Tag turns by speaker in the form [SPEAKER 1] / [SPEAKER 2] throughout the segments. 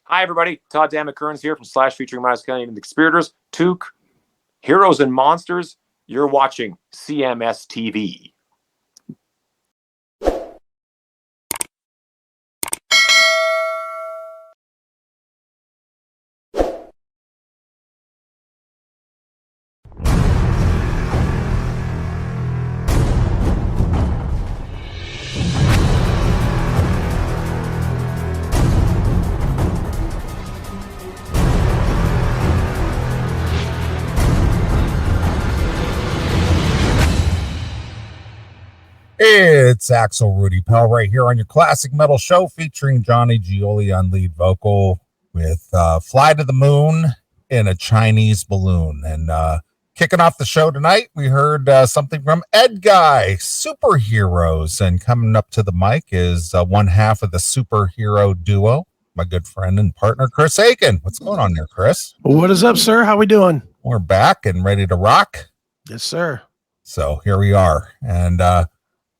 [SPEAKER 1] Hi, everybody. Todd Dammit Kearns here from Slash featuring Miles Kennedy and the Conspirators. Took Heroes and Monsters. You're watching CMS TV.
[SPEAKER 2] It's Axel Rudy Pell right here on your classic metal show featuring Johnny Gioli on lead vocal with Fly to the Moon in a Chinese balloon. And kicking off the show tonight, we heard something from Ed Guy, Superheroes. And coming up to the mic is one half of the superhero duo, my good friend and partner, Chris Aiken. What's going on there, Chris?
[SPEAKER 3] What is up, sir? How we doing?
[SPEAKER 2] We're back and ready to rock.
[SPEAKER 3] Yes, sir.
[SPEAKER 2] So here we are. And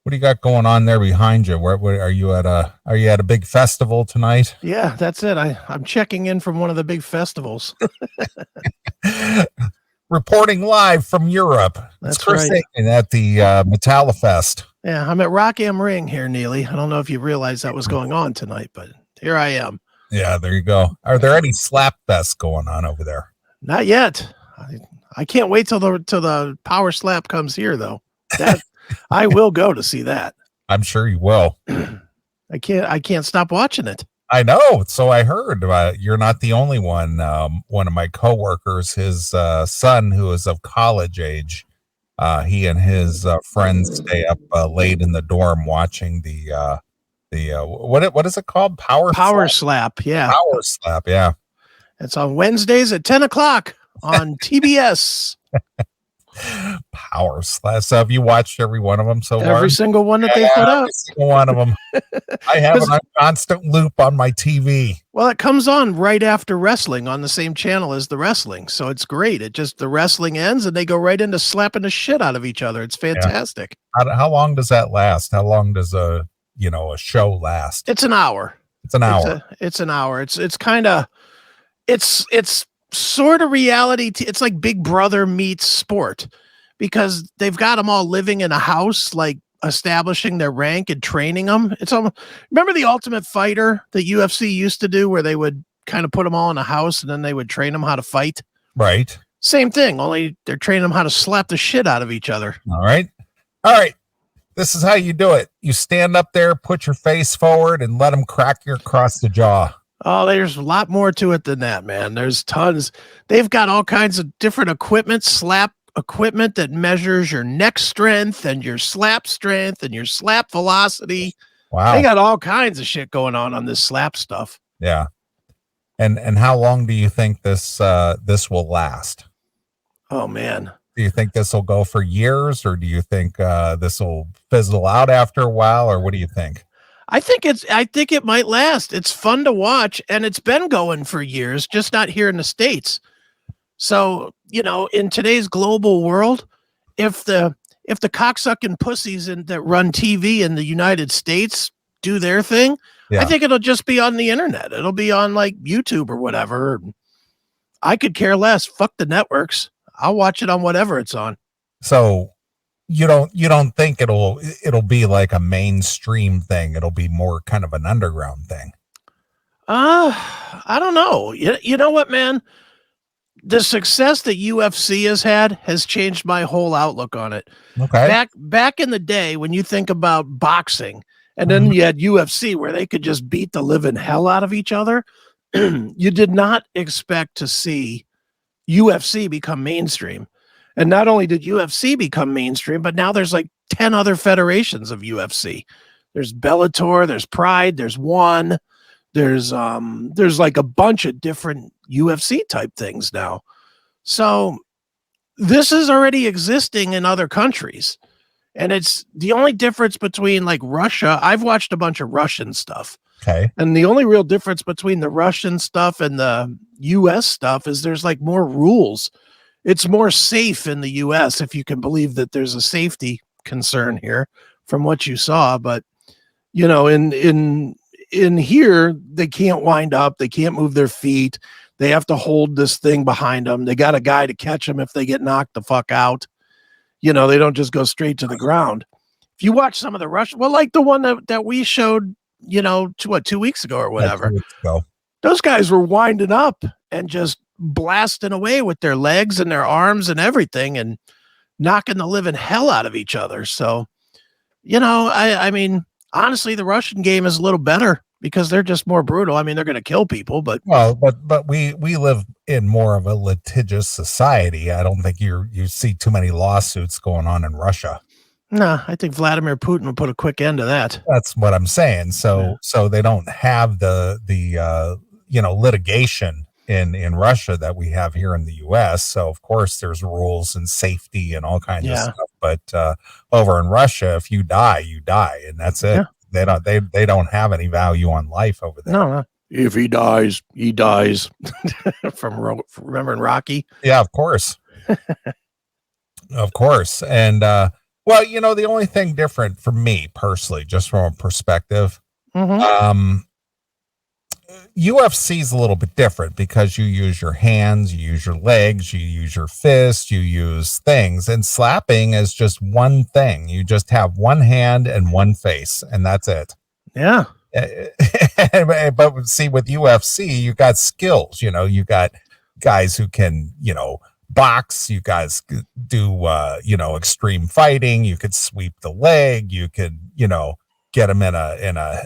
[SPEAKER 2] what do you got going on there behind you? Where are you at a big festival tonight?
[SPEAKER 3] Yeah, that's it. I'm checking in from one of the big festivals.
[SPEAKER 2] Reporting live from Europe.
[SPEAKER 3] That's
[SPEAKER 2] it's Chris
[SPEAKER 3] right.
[SPEAKER 2] Aiken at the Metallifest.
[SPEAKER 3] Yeah, I'm at Rock Am Ring here, Neeley. I don't know if you realized that was going on tonight, but here I am.
[SPEAKER 2] Yeah, there you go. Are there any slap fests going on over there?
[SPEAKER 3] Not yet. I can't wait till the power slap comes here, though. That I will go to see that.
[SPEAKER 2] I'm sure you will.
[SPEAKER 3] I can't stop watching it.
[SPEAKER 2] I know. So I heard you're not the only one. One of my coworkers, his son, who is of college age, he and his friends stay up late in the dorm watching the what is it called? Power
[SPEAKER 3] slap. Yeah.
[SPEAKER 2] Power slap. Yeah.
[SPEAKER 3] It's on Wednesdays at 10:00 on TBS.
[SPEAKER 2] Power slap. So have you watched every one of them so far?
[SPEAKER 3] Every single one that they put out.
[SPEAKER 2] Every single one of them. I have it on constant loop on my TV.
[SPEAKER 3] Well, it comes on right after wrestling on the same channel as the wrestling. So it's great. The wrestling ends and they go right into slapping the shit out of each other. It's fantastic.
[SPEAKER 2] Yeah. How long does that last? How long does a show last?
[SPEAKER 3] It's an hour.
[SPEAKER 2] It's an hour.
[SPEAKER 3] It's an hour. It's kind of, it's sort of reality. It's like Big Brother meets sport because they've got them all living in a house, like establishing their rank and training them. It's almost, remember the Ultimate Fighter that UFC used to do where they would kind of put them all in a house and then they would train them how to fight.
[SPEAKER 2] Right.
[SPEAKER 3] Same thing. Only they're training them how to slap the shit out of each other.
[SPEAKER 2] All right. This is how you do it. You stand up there, put your face forward and let them crack you across the jaw.
[SPEAKER 3] Oh, there's a lot more to it than that, man. There's tons. They've got all kinds of different equipment, slap equipment that measures your neck strength and your slap strength and your slap velocity.
[SPEAKER 2] Wow.
[SPEAKER 3] They got all kinds of shit going on this slap stuff.
[SPEAKER 2] Yeah. And how long do you think this will last?
[SPEAKER 3] Oh, man.
[SPEAKER 2] Do you think this will go for years, or do you think this will fizzle out after a while, or what do you think?
[SPEAKER 3] I think it might last. It's fun to watch, and it's been going for years, just not here in the States. So, in today's global world, if the cocksucking pussies that run TV in the United States do their thing, I think it'll just be on the internet. It'll be on like YouTube or whatever. I could care less. Fuck the networks. I'll watch it on whatever it's on.
[SPEAKER 2] So you don't think it'll be like a mainstream thing? It'll be more kind of an underground thing?
[SPEAKER 3] I don't know. You know what, man? The success that UFC has had has changed my whole outlook on it.
[SPEAKER 2] Okay.
[SPEAKER 3] Back in the day, when you think about boxing, and then you had UFC where they could just beat the living hell out of each other, you did not expect to see UFC become mainstream. And not only did UFC become mainstream, but now there's like 10 other federations of UFC. There's Bellator, there's Pride, there's One, there's like a bunch of different UFC type things now. So this is already existing in other countries. And it's the only difference between like Russia. I've watched a bunch of Russian stuff.
[SPEAKER 2] Okay.
[SPEAKER 3] And the only real difference between the Russian stuff and the US stuff is there's like more rules. It's more safe in the US, if you can believe that there's a safety concern here from what you saw. But, in in here, they can't wind up. They can't move their feet. They have to hold this thing behind them. They got a guy to catch them if they get knocked the fuck out. You know, they don't just go straight to the ground. If you watch some of the Russian, well, like the one that we showed, you know, 2 weeks ago or whatever,
[SPEAKER 2] 2 weeks ago.
[SPEAKER 3] Those guys were winding up and just blasting away with their legs and their arms and everything and knocking the living hell out of each other. So, you know, I mean, honestly, the Russian game is a little better because they're just more brutal. I mean, they're going to kill people, but
[SPEAKER 2] we live in more of a litigious society. I don't think you see too many lawsuits going on in Russia.
[SPEAKER 3] No, I think Vladimir Putin will put a quick end to that.
[SPEAKER 2] That's what I'm saying. So they don't have the litigation in Russia that we have here in the US. So of course there's rules and safety and all kinds of stuff. But over in Russia, if you die, and that's it. Yeah. They don't have any value on life over there.
[SPEAKER 3] No. If he dies, he dies. From remembering Rocky.
[SPEAKER 2] Yeah, of course. Of course. And well, you know, the only thing different for me personally, just from a perspective, UFC is a little bit different because you use your hands, you use your legs, you use your fists, you use things, and slapping is just one thing. You just have one hand and one face, and that's it.
[SPEAKER 3] Yeah.
[SPEAKER 2] But see, with UFC, you got skills, you know, you got guys who can, you know, box, you guys do, extreme fighting. You could sweep the leg. You could, you know, get them in a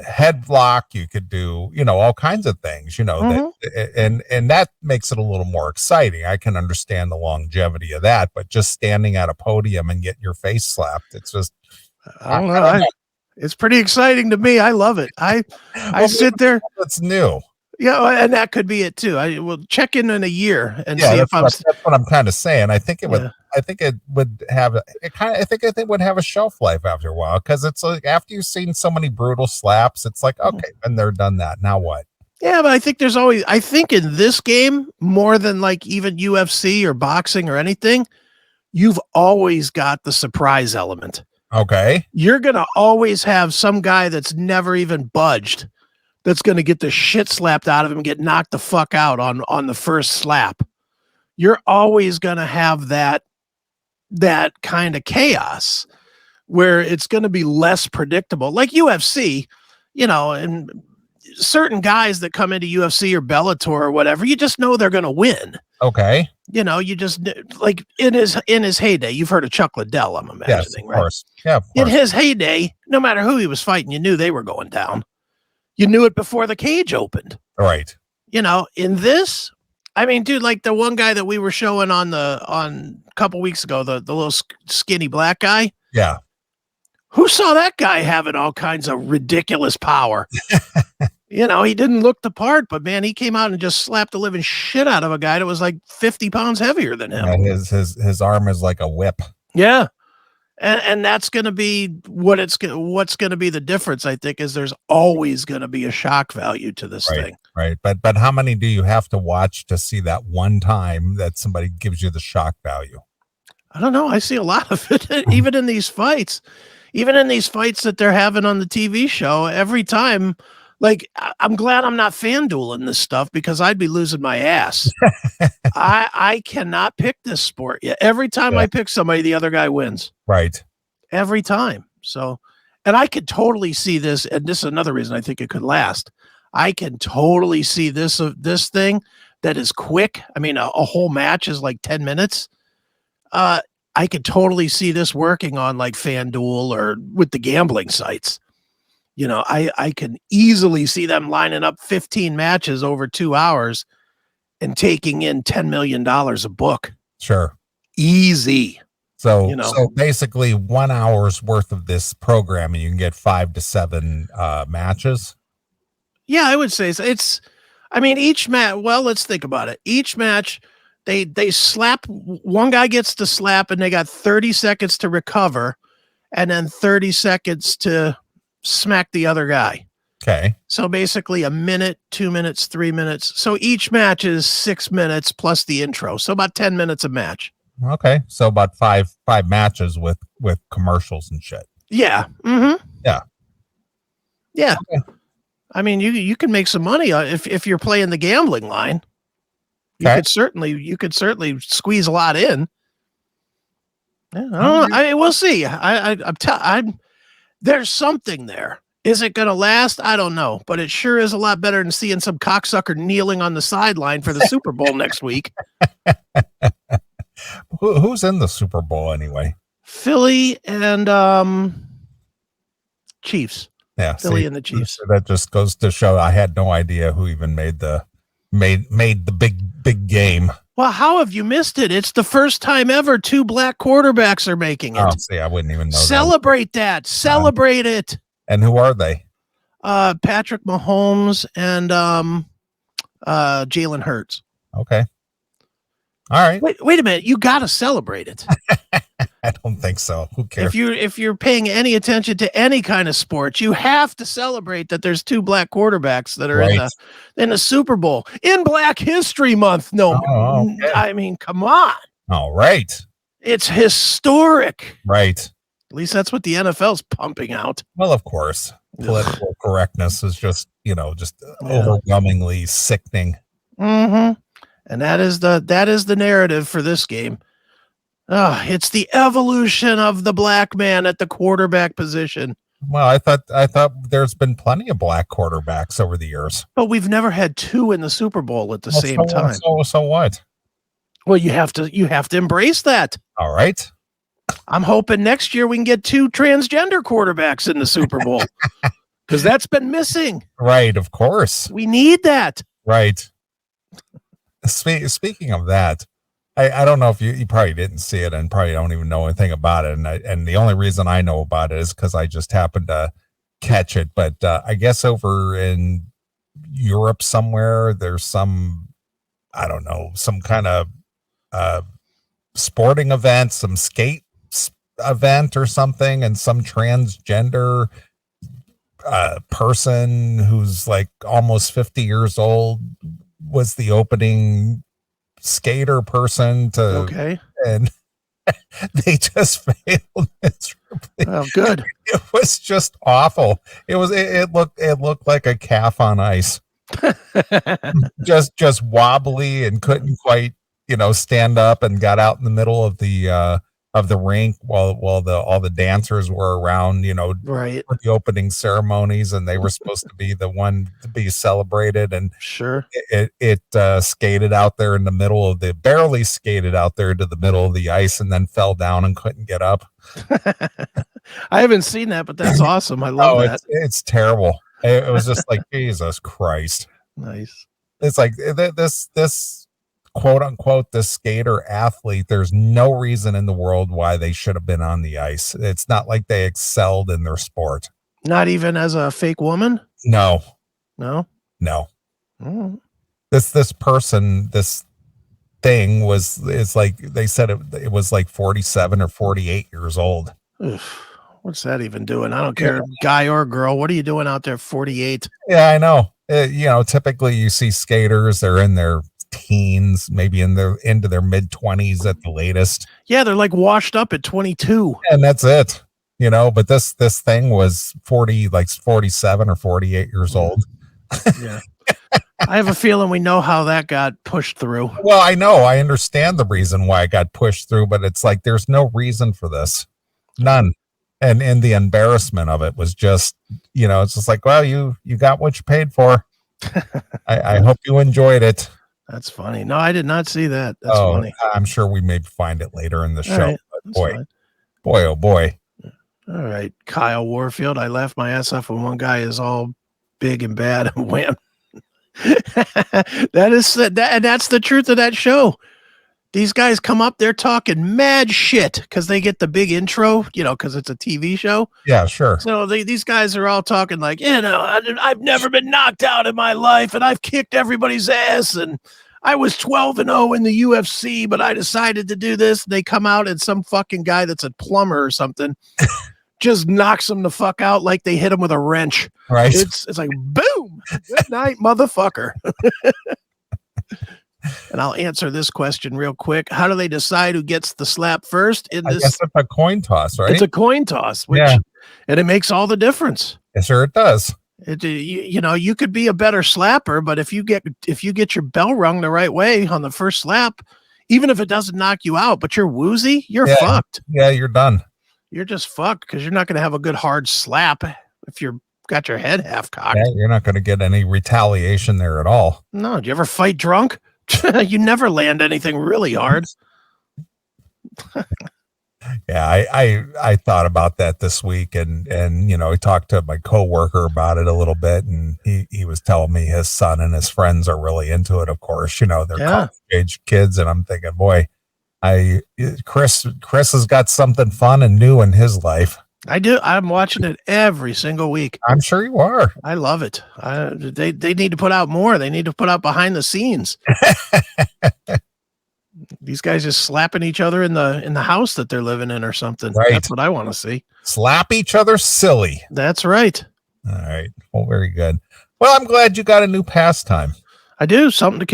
[SPEAKER 2] headlock. You could do, you know, all kinds of things, you know, and that makes it a little more exciting. I can understand the longevity of that, but just standing at a podium and getting your face slapped, it's just,
[SPEAKER 3] I don't know. It's pretty exciting to me. I love it. I sit there.
[SPEAKER 2] It's new.
[SPEAKER 3] Yeah, and that could be it too. I will check in a year and see if
[SPEAKER 2] that's what I'm kind of saying. I think it would. Yeah. I think it would have. I think it would have a shelf life after a while because it's like after you've seen so many brutal slaps, it's like okay, and they're done that. Now what?
[SPEAKER 3] Yeah, but I think there's always. I think in this game more than like even UFC or boxing or anything, you've always got the surprise element.
[SPEAKER 2] Okay,
[SPEAKER 3] you're gonna always have some guy that's never even budged. That's going to get the shit slapped out of him and get knocked the fuck out on the first slap. You're always going to have that kind of chaos where it's going to be less predictable. Like UFC, you know, and certain guys that come into UFC or Bellator or whatever, you just know they're going to win.
[SPEAKER 2] Okay.
[SPEAKER 3] You know, you just like in his heyday, you've heard of Chuck Liddell, I'm imagining,
[SPEAKER 2] yes, of
[SPEAKER 3] right?
[SPEAKER 2] Course. Yeah, of course.
[SPEAKER 3] In his heyday, no matter who he was fighting, you knew they were going down. You knew it before the cage opened.
[SPEAKER 2] Right.
[SPEAKER 3] You know, in this, I mean, dude, like the one guy that we were showing on a couple weeks ago, the little skinny black guy.
[SPEAKER 2] Yeah.
[SPEAKER 3] Who saw that guy having all kinds of ridiculous power? You know, he didn't look the part, but man, he came out and just slapped the living shit out of a guy that was like 50 pounds heavier than him.
[SPEAKER 2] Yeah, his arm is like a whip.
[SPEAKER 3] Yeah. And that's going to be what's going to be the difference, I think, is there's always going to be a shock value to this thing.
[SPEAKER 2] Right. But how many do you have to watch to see that one time that somebody gives you the shock value?
[SPEAKER 3] I don't know. I see a lot of it, even in these fights that they're having on the TV show every time. Like, I'm glad I'm not FanDueling this stuff because I'd be losing my ass. I cannot pick this sport yet. Every time I pick somebody, the other guy wins.
[SPEAKER 2] Right.
[SPEAKER 3] Every time. So, and I could totally see this. And this is another reason I think it could last. I can totally see this thing that is quick. I mean, a whole match is like 10 minutes. I could totally see this working on like FanDuel or with the gambling sites. You know, I can easily see them lining up 15 matches over 2 hours and taking in $10 million a book.
[SPEAKER 2] Sure.
[SPEAKER 3] Easy.
[SPEAKER 2] So,
[SPEAKER 3] you know,
[SPEAKER 2] so basically 1 hour's worth of this programming, you can get 5 to 7 matches.
[SPEAKER 3] Yeah, I would say so. I mean, each match, well, let's think about it. Each match, they slap, one guy gets to slap and they got 30 seconds to recover and then 30 seconds to smack the other guy.
[SPEAKER 2] Okay.
[SPEAKER 3] So basically a minute, 2 minutes, 3 minutes. So each match is 6 minutes plus the intro. So about 10 minutes a match.
[SPEAKER 2] Okay. So about five matches with commercials and shit.
[SPEAKER 3] Yeah. Mm-hmm.
[SPEAKER 2] Yeah.
[SPEAKER 3] Yeah. Okay. I mean, you can make some money if you're playing the gambling line. You
[SPEAKER 2] Okay.
[SPEAKER 3] could certainly squeeze a lot in. Yeah, I don't know. I mean, we'll see. I'm there's something there. Is it going to last? I don't know, but it sure is a lot better than seeing some cocksucker kneeling on the sideline for the Super Bowl next week.
[SPEAKER 2] Who's in the Super Bowl anyway?
[SPEAKER 3] Philly and Chiefs.
[SPEAKER 2] Yeah,
[SPEAKER 3] Philly and the Chiefs.
[SPEAKER 2] That just goes to show I had no idea who even made the big game.
[SPEAKER 3] Well, how have you missed it? It's the first time ever 2 black quarterbacks are making it.
[SPEAKER 2] Oh, see, I wouldn't even know.
[SPEAKER 3] Celebrate that. Celebrate it.
[SPEAKER 2] And who are they?
[SPEAKER 3] Patrick Mahomes and Jalen Hurts.
[SPEAKER 2] Okay. All right.
[SPEAKER 3] Wait a minute. You got to celebrate it.
[SPEAKER 2] I don't think so. Who cares?
[SPEAKER 3] If you're paying any attention to any kind of sport, you have to celebrate that there's 2 black quarterbacks that are in the Super Bowl in Black History Month. No, okay. I mean, come on.
[SPEAKER 2] All right.
[SPEAKER 3] It's historic.
[SPEAKER 2] Right.
[SPEAKER 3] At least that's what the NFL's pumping out.
[SPEAKER 2] Well, of course, political correctness is just overwhelmingly sickening.
[SPEAKER 3] Mm-hmm. And that is the narrative for this game. It's the evolution of the black man at the quarterback position.
[SPEAKER 2] Well, I thought there's been plenty of black quarterbacks over the years,
[SPEAKER 3] but we've never had 2 in the Super Bowl at the same time.
[SPEAKER 2] So what?
[SPEAKER 3] Well, you have to embrace that.
[SPEAKER 2] All right.
[SPEAKER 3] I'm hoping next year we can get 2 transgender quarterbacks in the Super Bowl because that's been missing.
[SPEAKER 2] Right, of course.
[SPEAKER 3] We need that.
[SPEAKER 2] Right. Speaking of that, I don't know if you probably didn't see it and probably don't even know anything about it. And the only reason I know about it is because I just happened to catch it. But I guess over in Europe somewhere, there's some, I don't know, some kind of sporting event, some skate event or something, and some transgender person who's like almost 50 years old was the opening skater person and they just failed miserably.
[SPEAKER 3] Oh, good.
[SPEAKER 2] It was just awful. It looked like a calf on ice. just wobbly and couldn't quite stand up, and got out in the middle of the rink while all the dancers were around,
[SPEAKER 3] right,
[SPEAKER 2] for the opening ceremonies, and they were supposed to be the one to be celebrated. And
[SPEAKER 3] sure,
[SPEAKER 2] it skated out there in the middle of barely skated out there to the middle of the ice, and then fell down and couldn't get up.
[SPEAKER 3] I haven't seen that, but that's awesome. I love that.
[SPEAKER 2] It's terrible. It was just like, Jesus Christ.
[SPEAKER 3] Nice.
[SPEAKER 2] It's like this quote unquote, the skater athlete, there's no reason in the world why they should have been on the ice. It's not like they excelled in their sport.
[SPEAKER 3] Not even as a fake woman?
[SPEAKER 2] No.
[SPEAKER 3] Mm.
[SPEAKER 2] This person, this thing is like, they said it was like 47 or 48 years old.
[SPEAKER 3] Oof. What's that even doing? I don't care, guy or girl. What are you doing out there 48?
[SPEAKER 2] Yeah, I know. Typically you see skaters, they're in their teens, maybe into their mid-20s at the latest.
[SPEAKER 3] Yeah, they're like washed up at 22.
[SPEAKER 2] And that's it. But this thing was 47 or 48 years old.
[SPEAKER 3] Yeah. I have a feeling we know how that got pushed through.
[SPEAKER 2] Well, I know. I understand the reason why it got pushed through, but it's like there's no reason for this. None. And the embarrassment of it was just, it's just like, well, you got what you paid for. I hope you enjoyed it.
[SPEAKER 3] That's funny. No, I did not see that. That's funny.
[SPEAKER 2] I'm sure we may find it later in the show.
[SPEAKER 3] Right.
[SPEAKER 2] But boy, oh boy.
[SPEAKER 3] All right. Kyle Warfield. I laughed my ass off when one guy is all big and bad and wham. That's the truth of that show. These guys come up, they're talking mad shit because they get the big intro, because it's a TV show.
[SPEAKER 2] Yeah, sure.
[SPEAKER 3] So these guys are all talking like, I've never been knocked out in my life, and I've kicked everybody's ass, and I was 12-0 in the UFC, but I decided to do this. They come out, and some fucking guy that's a plumber or something just knocks them the fuck out like they hit him with a wrench.
[SPEAKER 2] Right.
[SPEAKER 3] It's like, boom, good night, motherfucker. And I'll answer this question real quick. How do they decide who gets the slap first? I guess
[SPEAKER 2] it's a coin toss, right?
[SPEAKER 3] It's a coin toss, and it makes all the difference.
[SPEAKER 2] Yes, sure it does.
[SPEAKER 3] You could be a better slapper, but if you get your bell rung the right way on the first slap, even if it doesn't knock you out, but you're woozy, you're fucked.
[SPEAKER 2] Yeah, you're done.
[SPEAKER 3] You're just fucked because you're not going to have a good hard slap if you're got your head half cocked.
[SPEAKER 2] Yeah, you're not going to get any retaliation there at all.
[SPEAKER 3] No, do you ever fight drunk? You never land anything really hard.
[SPEAKER 2] Yeah, I thought about that this week, and I talked to my coworker about it a little bit, and he was telling me his son and his friends are really into it. Of course, they're college age kids, and I'm thinking, boy, Chris has got something fun and new in his life.
[SPEAKER 3] I do. I'm watching it every single week.
[SPEAKER 2] I'm sure you are.
[SPEAKER 3] I love it. They need to put out more. They need to put out behind the scenes. These guys just slapping each other in the house that they're living in or something.
[SPEAKER 2] Right.
[SPEAKER 3] That's what I want to see.
[SPEAKER 2] Slap each other silly.
[SPEAKER 3] That's right.
[SPEAKER 2] All right. Well, very good. Well, I'm glad you got a new pastime.
[SPEAKER 3] I do. Something to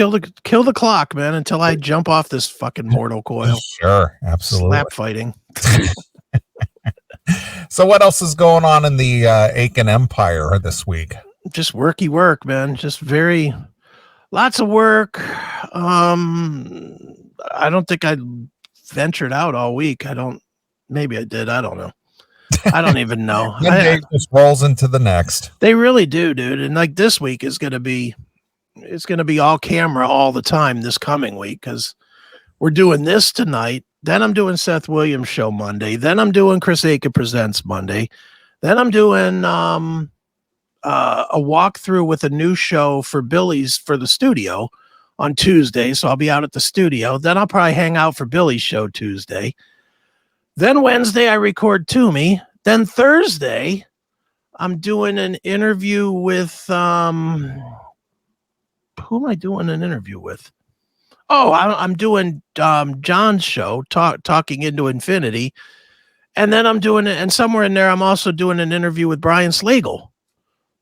[SPEAKER 3] kill the clock, man, until I jump off this fucking mortal coil.
[SPEAKER 2] Sure. Absolutely.
[SPEAKER 3] Slap fighting.
[SPEAKER 2] So what else is going on in the Aiken Empire this week?
[SPEAKER 3] Just worky work, man. Just lots of work. I don't think I ventured out all week. Maybe I did. I don't know. I don't even know.
[SPEAKER 2] One day just rolls into the next.
[SPEAKER 3] They really do, dude. And like this week is going to be all camera all the time this coming week because we're doing this tonight. Then I'm doing Seth Williams' show Monday. Then I'm doing Chris Aiken Presents Monday. Then I'm doing a walkthrough with a new show for Billy's for the studio on Tuesday. So I'll be out at the studio. Then I'll probably hang out for Billy's show Tuesday. Then Wednesday I record Toomey. Then Thursday I'm doing an interview with who am I doing an interview with? Oh, I'm doing John's show, Talking Into Infinity. And then I'm doing it, and somewhere in there, I'm also doing an interview with Brian Slagle.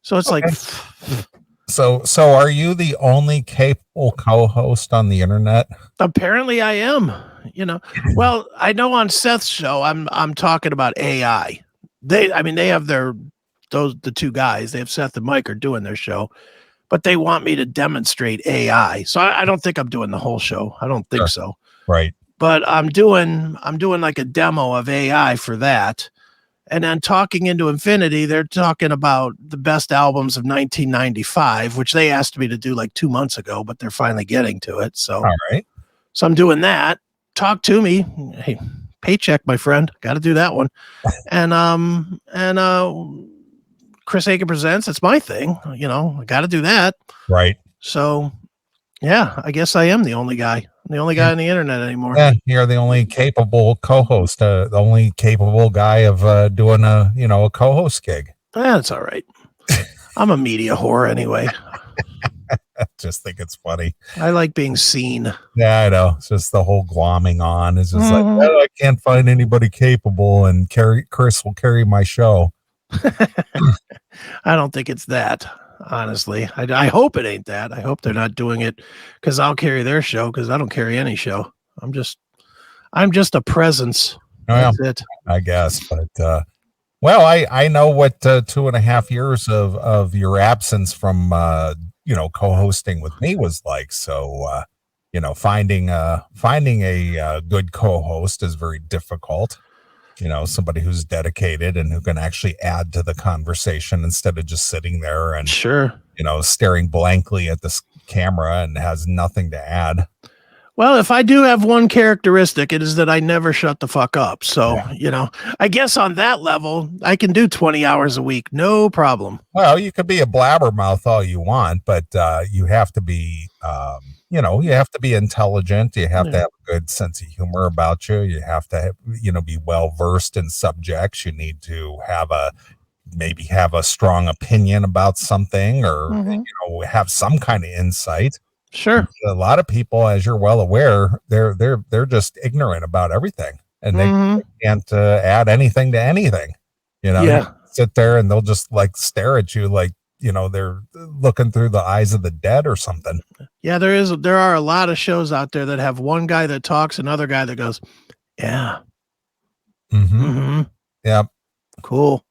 [SPEAKER 3] So it's
[SPEAKER 2] okay.
[SPEAKER 3] like...
[SPEAKER 2] So are you the only capable co-host on the internet?
[SPEAKER 3] Apparently I am, Well, I know on Seth's show, I'm talking about AI. They have the two guys, they have Seth and Mike are doing their show, but they want me to demonstrate AI. So I don't think I'm doing the whole show. I don't think so.
[SPEAKER 2] Right.
[SPEAKER 3] But I'm doing like a demo of AI for that. And then Talking Into Infinity, they're talking about the best albums of 1995, which they asked me to do like 2 months ago, but they're finally getting to it. So,
[SPEAKER 2] all right.
[SPEAKER 3] So I'm doing that. Talk to me. Hey, paycheck, my friend. Got to do that one. and Chris Aiken Presents. It's my thing. I got to do that.
[SPEAKER 2] Right.
[SPEAKER 3] So, yeah, I guess I am the only guy. I'm the only guy on the internet anymore.
[SPEAKER 2] Yeah, you're the only capable co-host, the only capable guy of doing a co-host gig.
[SPEAKER 3] That's all right. I'm a media whore anyway.
[SPEAKER 2] I just think it's funny.
[SPEAKER 3] I like being seen.
[SPEAKER 2] Yeah, I know. It's just the whole glomming on. It's just like, I can't find anybody capable, and Chris will carry my show.
[SPEAKER 3] I don't think it's that. Honestly, I hope it ain't that. I hope they're not doing it because I'll carry their show because I don't carry any show. I'm just a presence. That's it.
[SPEAKER 2] I guess. But well, I know what 2.5 years of your absence from co-hosting with me was like. So finding a good co-host is very difficult. Somebody who's dedicated and who can actually add to the conversation instead of just sitting there and staring blankly at this camera and has nothing to add.
[SPEAKER 3] Well, if I do have one characteristic, it is that I never shut the fuck up. So, I guess on that level, I can do 20 hours a week. No problem.
[SPEAKER 2] Well, you could be a blabbermouth all you want, but you have to be, you have to be intelligent. You have to have a good sense of humor about you. You have to, be well versed in subjects. You need to have a strong opinion about something, or have some kind of insight.
[SPEAKER 3] Sure.
[SPEAKER 2] A lot of people, as you're well aware, they're just ignorant about everything, and they can't add anything to anything. You sit there and they'll just like stare at you like they're looking through the eyes of the dead or something.
[SPEAKER 3] Yeah, there are a lot of shows out there that have one guy that talks, another guy that goes, yeah.
[SPEAKER 2] Yeah.
[SPEAKER 3] Cool.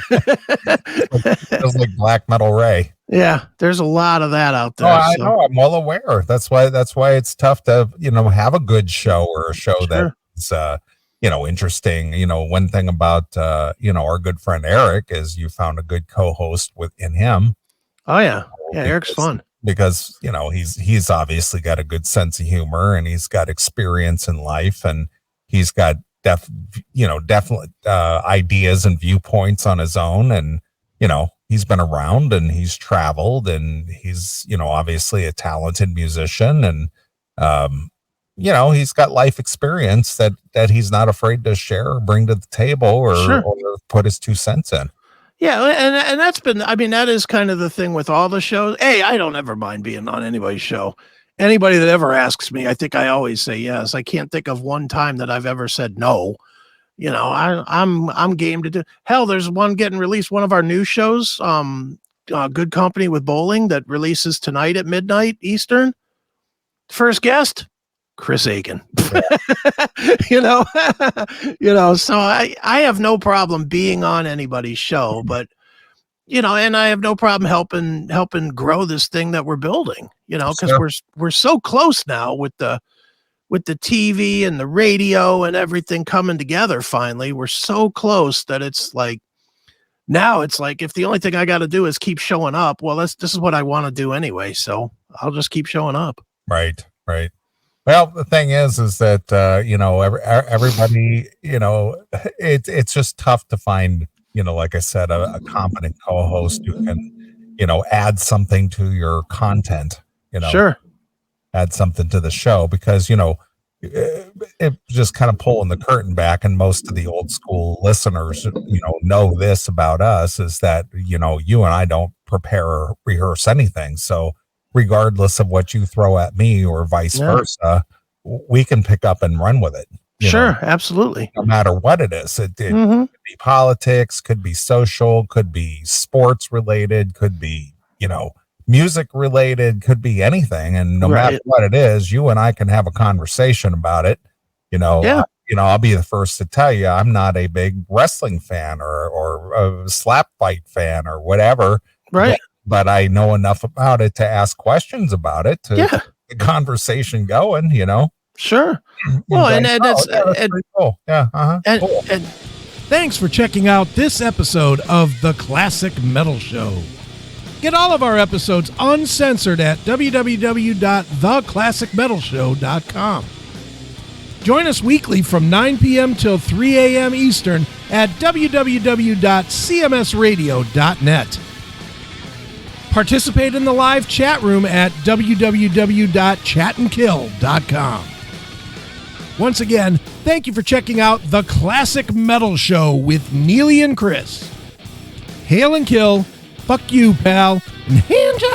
[SPEAKER 2] Feels like Black Metal Ray.
[SPEAKER 3] Yeah, there's a lot of that out there.
[SPEAKER 2] Oh, I know. I'm well aware. That's why it's tough to, have a good show or a show
[SPEAKER 3] Sure.
[SPEAKER 2] that's, interesting. One thing about, our good friend Eric is you found a good co-host in him.
[SPEAKER 3] Oh yeah. Yeah. Eric's fun
[SPEAKER 2] because, he's obviously got a good sense of humor and he's got experience in life and he's got definite ideas and viewpoints on his own. And, he's been around and he's traveled and he's, obviously a talented musician and, he's got life experience that he's not afraid to share or bring to the table or put his 2 cents in.
[SPEAKER 3] Yeah. And that's been, that is kind of the thing with all the shows. Hey, I don't ever mind being on anybody's show. Anybody that ever asks me, I think I always say yes. I can't think of one time that I've ever said no. I'm game to do. Hell, there's one getting released. One of our new shows, Good Company with Bowling, that releases tonight at midnight Eastern. First guest, Chris Aiken. So I have no problem being on anybody's show, but and I have no problem helping grow this thing that we're building. Because we're so close now with the TV and the radio and everything coming together. Finally, we're so close that it's like, now it's like, if the only thing I got to do is keep showing up, well, this is what I want to do anyway. So I'll just keep showing up.
[SPEAKER 2] Right. Well, the thing is that, everybody, it's just tough to find, like I said, a competent co-host who can, add something to your content,
[SPEAKER 3] Sure.
[SPEAKER 2] Add something to the show because, it just kind of pulling the curtain back. And most of the old school listeners, know this about us is that, you and I don't prepare or rehearse anything. So regardless of what you throw at me or vice versa, we can pick up and run with it.
[SPEAKER 3] Sure. Absolutely.
[SPEAKER 2] No matter what it is. It could be politics, could be social, could be sports related, could be, music related, could be anything. And no matter what it is, you and I can have a conversation about it. I'll be the first to tell you, I'm not a big wrestling fan or a slap fight fan or whatever.
[SPEAKER 3] Right.
[SPEAKER 2] But I know enough about it to ask questions about it to get the conversation going,
[SPEAKER 3] Sure. Well, and that's
[SPEAKER 2] pretty cool. Yeah. Cool.
[SPEAKER 3] And
[SPEAKER 4] thanks for checking out this episode of The Classic Metal Show. Get all of our episodes uncensored at www.theclassicmetalshow.com. Join us weekly from 9 p.m. till 3 a.m. Eastern at www.cmsradio.net. Participate in the live chat room at www.chatandkill.com. Once again, thank you for checking out The Classic Metal Show with Neeley and Chris. Hail and kill, fuck you, pal, and hand job.